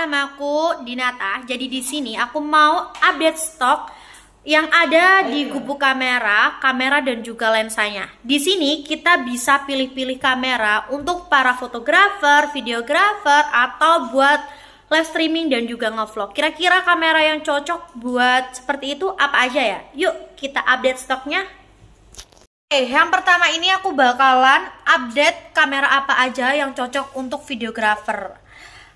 sama aku Dinata. Jadi di sini aku mau update stok yang ada di gubuk kamera dan juga lensanya. Di sini kita bisa pilih-pilih kamera untuk para fotografer, videografer, atau buat live streaming dan juga ngevlog. Kira-kira kamera yang cocok buat seperti itu apa aja ya? Yuk kita update stoknya. Yang pertama ini aku bakalan update kamera apa aja yang cocok untuk videografer.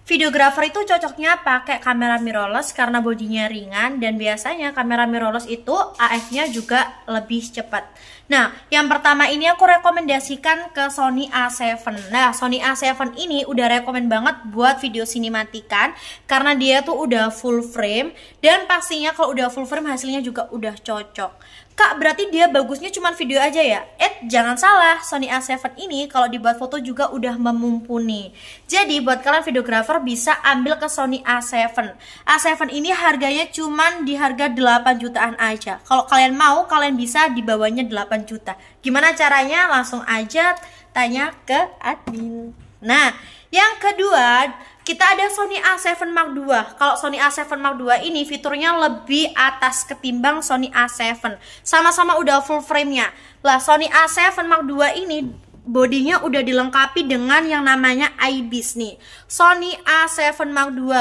Videografer itu cocoknya pakai kamera mirrorless karena bodinya ringan dan biasanya kamera mirrorless itu AF-nya juga lebih cepat. Nah, yang pertama ini aku rekomendasikan ke Sony A7. Nah, Sony A7 ini udah rekomen banget buat video sinematikan karena dia tuh udah full frame dan pastinya kalau udah full frame hasilnya juga udah cocok. Kak, berarti dia bagusnya cuma video aja ya? Jangan salah, Sony A7 ini kalau dibuat foto juga udah memumpuni. Jadi buat kalian videografer bisa ambil ke Sony A7. A7 ini harganya cuma di harga 8 jutaan aja. Kalau kalian mau, kalian bisa di bawahnya 8 juta. Gimana caranya? Langsung aja tanya ke admin. Nah, yang kedua, kita ada Sony A7 Mark II. Kalau Sony A7 Mark II ini fiturnya lebih atas ketimbang Sony A7. Sama-sama udah full frame-nya. Lah, Sony A7 Mark II ini bodinya udah dilengkapi dengan yang namanya IBIS nih. Sony A7 Mark II.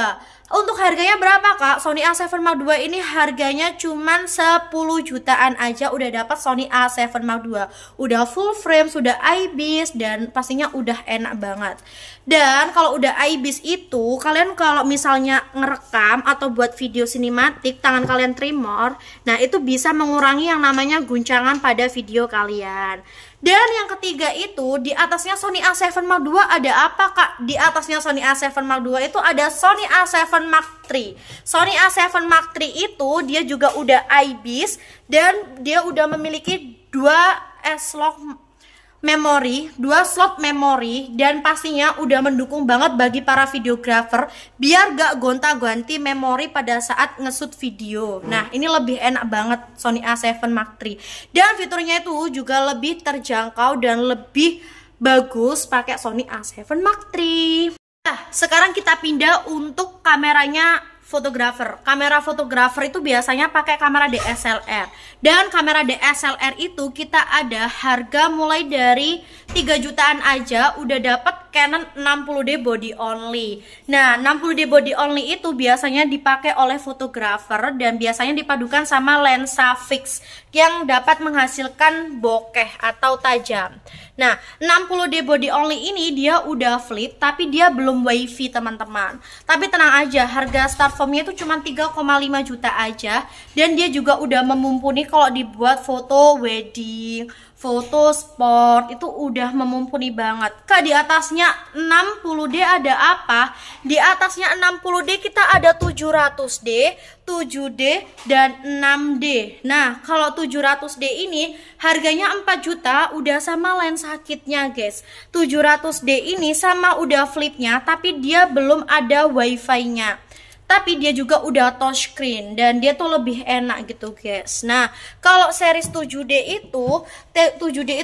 Untuk harganya berapa kak? Sony A7 Mark II ini harganya cuman 10 jutaan aja udah dapat Sony A7 Mark II. Udah full frame, sudah IBIS dan pastinya udah enak banget. Dan kalau udah IBIS itu, kalian kalau misalnya ngerekam atau buat video sinematik, tangan kalian tremor, nah itu bisa mengurangi yang namanya guncangan pada video kalian. Dan yang ketiga itu, di atasnya Sony A7 Mark II ada apa kak? Di atasnya Sony A7 Mark II itu ada Sony A7 Mark III. Sony A7 Mark III itu dia juga udah IBIS dan dia udah memiliki dua slot memori dan pastinya udah mendukung banget bagi para videografer biar gak gonta-ganti memori pada saat nge-shoot video. Nah, ini lebih enak banget Sony A7 Mark III. Dan fiturnya itu juga lebih terjangkau dan lebih bagus pakai Sony A7 Mark III. Nah, sekarang kita pindah untuk kameranya fotografer. Kamera fotografer itu biasanya pakai kamera DSLR. Dan kamera DSLR itu kita ada harga mulai dari 3 jutaan aja udah dapat Canon 60D body only. Nah, 60D body only itu biasanya dipakai oleh fotografer dan biasanya dipadukan sama lensa fix yang dapat menghasilkan bokeh atau tajam. Nah, 60D body only ini dia udah flip tapi dia belum wifi teman-teman. Tapi tenang aja, harga start formnya itu cuma 3,5 juta aja dan dia juga udah memumpuni kalau dibuat foto wedding, foto sport itu udah memumpuni banget. Kak, di atasnya 60D ada apa? Di atasnya 60D kita ada 700D, 7D dan 6D. Nah, kalau 700D ini harganya 4 juta udah sama lensa kitnya guys. 700D ini sama udah flipnya tapi dia belum ada wifi-nya. Tapi dia juga udah touchscreen dan dia tuh lebih enak gitu guys. Nah, kalau series 7D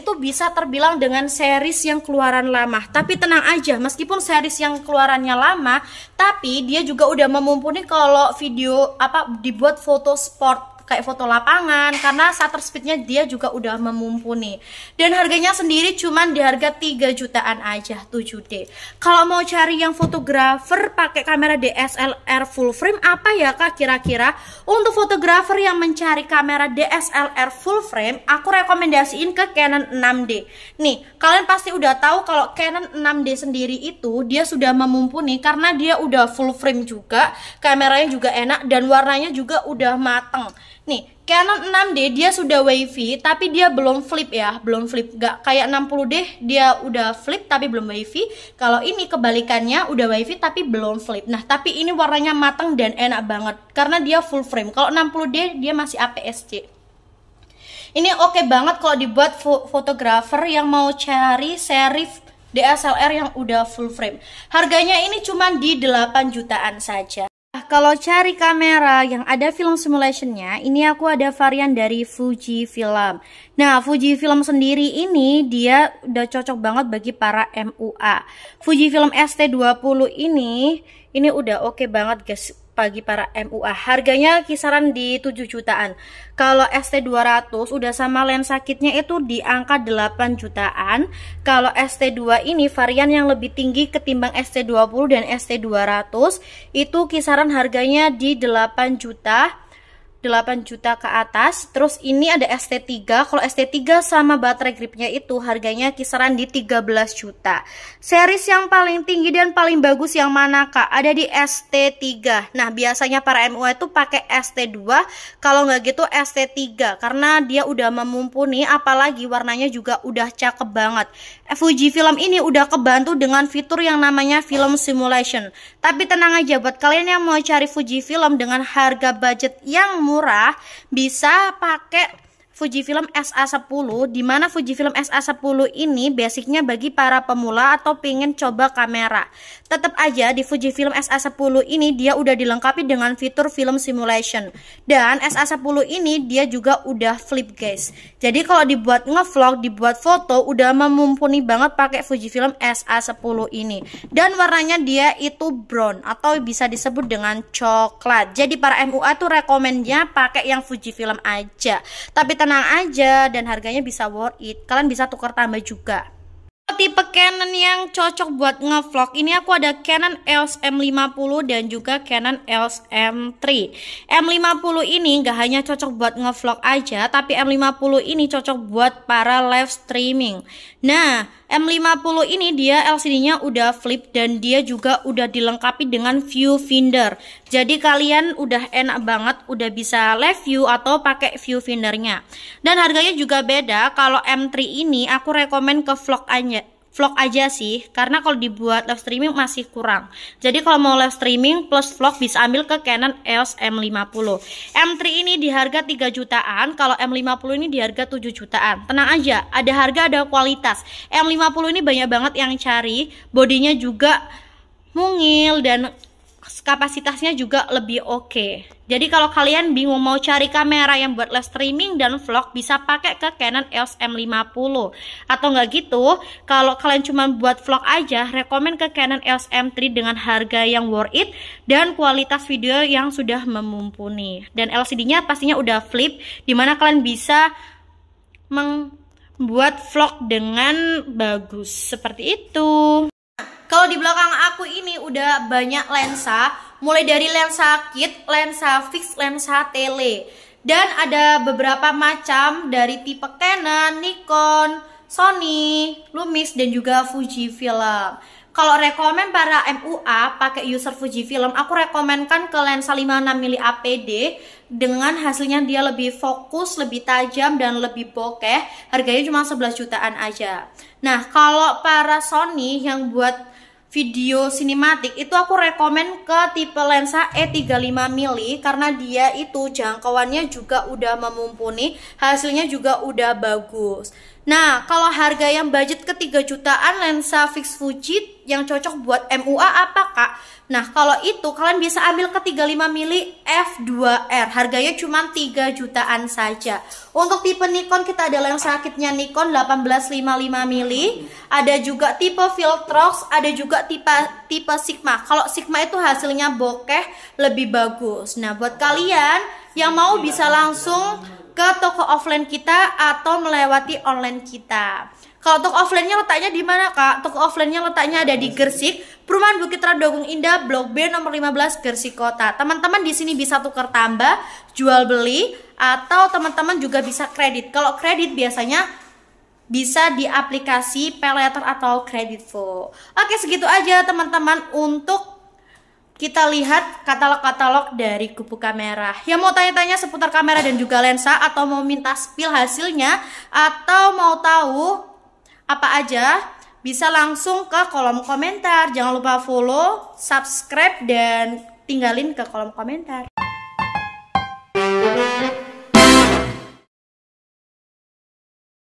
itu bisa terbilang dengan series yang keluaran lama. Tapi tenang aja, meskipun series yang keluarannya lama, tapi dia juga udah memumpuni kalau video dibuat foto sport kayak foto lapangan karena shutter speednya dia juga udah memumpuni. Dan harganya sendiri cuman di harga 3 jutaan aja 7D. Kalau mau cari yang fotografer pakai kamera DSLR full frame apa ya kak kira-kira? Untuk fotografer yang mencari kamera DSLR full frame, aku rekomendasiin ke Canon 6D. Nih, kalian pasti udah tahu kalau Canon 6D sendiri itu dia sudah memumpuni karena dia udah full frame juga, kameranya juga enak dan warnanya juga udah mateng. Nih, Canon 6D dia sudah wifi tapi dia belum flip ya, belum flip. Gak kayak 60D dia udah flip tapi belum wifi. Kalau ini kebalikannya udah wifi tapi belum flip. Nah, tapi ini warnanya mateng dan enak banget karena dia full frame. Kalau 60D dia masih APS-C. Ini oke banget kalau dibuat fotografer yang mau cari seri DSLR yang udah full frame. Harganya ini cuma di 8 jutaan saja. Kalau cari kamera yang ada film simulationnya, ini aku ada varian dari Fujifilm. Nah, Fujifilm sendiri ini dia udah cocok banget bagi para MUA. Fujifilm ST20 ini udah oke banget guys bagi para MUA. Harganya kisaran di 7 jutaan. Kalau ST200 udah sama lensa kitnya itu di angka 8 jutaan. Kalau ST2 ini varian yang lebih tinggi ketimbang ST20 dan ST200 itu kisaran harganya di 8 juta ke atas. Terus ini ada ST3. Kalau ST3 sama baterai gripnya itu harganya kisaran di 13 juta. Series yang paling tinggi dan paling bagus yang mana kak? Ada di ST3. Nah biasanya para MUA itu pakai ST2, kalau nggak gitu ST3 karena dia udah memumpuni, apalagi warnanya juga udah cakep banget. Fujifilm ini udah kebantu dengan fitur yang namanya film simulation. Tapi tenang aja, buat kalian yang mau cari Fujifilm dengan harga budget yang murah, bisa pakai Fujifilm SA10, dimana Fujifilm SA10 ini basicnya bagi para pemula atau pengen coba kamera. Tetap aja di Fujifilm SA10 ini dia udah dilengkapi dengan fitur film simulation. Dan SA10 ini dia juga udah flip guys. Jadi kalau dibuat ngevlog, dibuat foto, udah memumpuni banget pakai Fujifilm SA10 ini. Dan warnanya dia itu brown atau bisa disebut dengan coklat. Jadi para MUA tuh rekomennya pakai yang Fujifilm aja. Tapi tenang aja dan harganya bisa worth it. Kalian bisa tukar tambah juga. Tipe Canon yang cocok buat ngevlog ini aku ada Canon EOS M50 dan juga Canon EOS M3. M50 ini gak hanya cocok buat ngevlog aja, tapi M50 ini cocok buat para live streaming. Nah, M50 ini dia LCD-nya udah flip dan dia juga udah dilengkapi dengan viewfinder. Jadi kalian udah enak banget, udah bisa live view atau pakai viewfindernya. Dan harganya juga beda. Kalau M3 ini aku rekomen ke vlog aja sih, karena kalau dibuat live streaming masih kurang. Jadi kalau mau live streaming plus vlog bisa ambil ke Canon EOS M50. M3 ini di harga 3 jutaan, kalau M50 ini di harga 7 jutaan. Tenang aja, ada harga ada kualitas. M50 ini banyak banget yang cari, bodinya juga mungil dan kapasitasnya juga lebih oke. Jadi kalau kalian bingung mau cari kamera yang buat live streaming dan vlog, bisa pakai ke Canon EOS M50. Atau nggak gitu, kalau kalian cuma buat vlog aja, rekomen ke Canon EOS M3 dengan harga yang worth it dan kualitas video yang sudah memumpuni. Dan LCD-nya pastinya udah flip, dimana kalian bisa membuat vlog dengan bagus seperti itu. Kalau di belakang aku ini udah banyak lensa, mulai dari lensa kit, lensa fix, lensa tele. Dan ada beberapa macam dari tipe Canon, Nikon, Sony, Lumix, dan juga Fujifilm. Kalau rekomen para MUA pakai user Fujifilm, aku rekomenkan ke lensa 56mm APD dengan hasilnya dia lebih fokus, lebih tajam, dan lebih bokeh. Harganya cuma 11 jutaan aja. Nah, kalau para Sony yang buat video sinematik itu aku rekomen ke tipe lensa E35mm karena dia itu jangkauannya juga udah memumpuni, hasilnya juga udah bagus. Nah, kalau harga yang budget ke 3 jutaan lensa fix Fuji yang cocok buat MUA apa kak? Nah, kalau itu kalian bisa ambil ke 35mm f2R, harganya cuma 3 jutaan saja. Untuk tipe Nikon kita ada lensa kitnya Nikon 1855mm, ada juga tipe Viltrox, ada juga tipe Sigma. Kalau Sigma itu hasilnya bokeh, lebih bagus. Nah, buat kalian yang mau bisa langsung ke toko offline kita atau melewati online kita. Kalau toko offline-nya letaknya di mana kak? Toko offline-nya letaknya ada di Gresik, Perumahan Bukit Radogung Indah, Blok B nomor 15 Gresik Kota. Teman-teman di sini bisa tukar tambah, jual beli, atau teman-teman juga bisa kredit. Kalau kredit biasanya bisa di aplikasi Paylater atau Kreditvo. Oke, segitu aja teman-teman untuk kita lihat katalog-katalog dari Kupu Kamera. Yang mau tanya-tanya seputar kamera dan juga lensa, atau mau minta spill hasilnya, atau mau tahu apa aja, bisa langsung ke kolom komentar. Jangan lupa follow, subscribe, dan tinggalin ke kolom komentar.